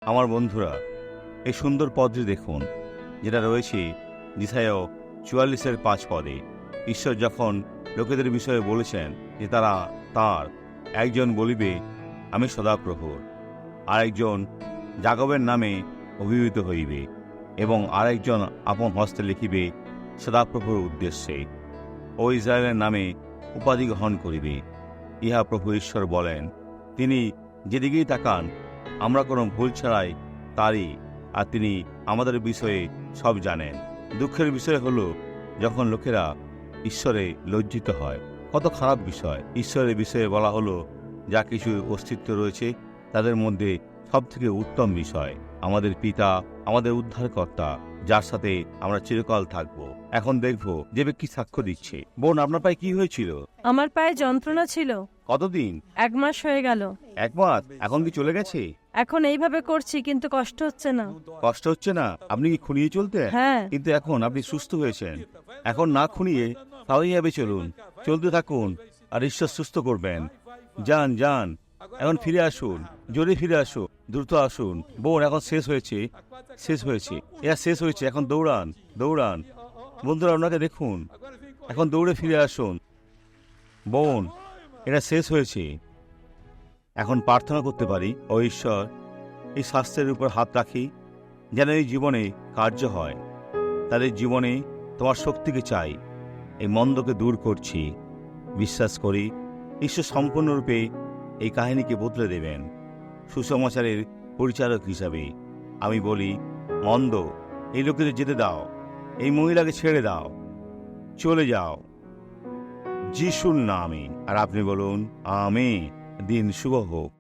আমার বন্ধুরা, এই সুন্দর পদটি দেখুন, যেটা রয়েছে যেসায়া 44-এর 5 পদে। ঈশ্বর যখন লোকেদের বিষয়ে বলেছেন যে তারা তাঁর, একজন বলিবে আমি সদাপ্রভুর, আরেকজন যাকবের নামে অভিহিত হইবে, এবং আরেকজন আপন হস্তে লিখিবে সদাপ্রভুর উদ্দেশ্যে, ও ইসরায়েলের নামে উপাধি গ্রহণ করিবে। ইহা প্রভু ঈশ্বর বলেন। তিনি যেদিকেই তাকান আমরা কোনো ভুল ছাড়াই তারই, আর তিনি আমাদের বিষয়ে সব জানেন। দুঃখের বিষয় হলো যখন লোকেরা ঈশ্বরে লজ্জিত হয়। কত খারাপ বিষয়! ঈশ্বরের বিষয়ে বলা হলো যা কিছু অস্তিত্ব রয়েছে তাদের মধ্যে সবথেকে উত্তম বিষয় আমাদের পিতা, আমাদের উদ্ধারকর্তা, যার সাথে আমরা চিরকাল থাকবো। এখন দেখবো যে ব্যক্তি সাক্ষ্য দিচ্ছে। বোন, আপনার পায়ে কি হয়েছিল? আমার পায়ে যন্ত্রণা ছিল। কতদিন? 1 মাস হয়ে গেল। 1 মাস? এখন কি চলে গেছে? এখন এইভাবে করছি, কিন্তু কষ্ট হচ্ছে না। কষ্ট হচ্ছে না? আপনি কি খুনিয়ে চলতেন? হ্যাঁ। কিন্তু এখন আপনি সুস্থ হয়েছেন। এখন না খুনিয়ে স্বাভাবিকভাবে চলুন, চলতে থাকুন, আর ঈশ্বর সুস্থ করবেন। যান যান, এখন ফিরে আসুন, জোরে ফিরে আসুন, দ্রুত আসুন। বোন, এখন শেষ হয়েছে, শেষ হয়েছে, এরা শেষ হয়েছে। এখন দৌড়ান, দৌড়ান। বন্ধুরা, আপনাকে দেখুন, এখন দৌড়ে ফিরে আসুন। বোন, এটা শেষ হয়েছে। এখন প্রার্থনা করতে পারি, ও ঈশ্বর, এই স্বাস্থ্যের উপর হাত রাখি, যেন এই জীবনে কার্য হয়। তাদের জীবনে তোমার শক্তিকে চাই। এই মন্দকে দূর করছি। বিশ্বাস করি ঈশ্বর সম্পূর্ণরূপে এই কাহিনীকে বদলে দেবেন। সুসমাচারের পরিচারক হিসাবে আমি বলি, মন্দ, এই লোকেদের যেতে দাও, এই মহিলাকে ছেড়ে দাও, চলে যাও যিশুর নামে। আর আপনি বলুন, আমেন। দিন শুভ হোক।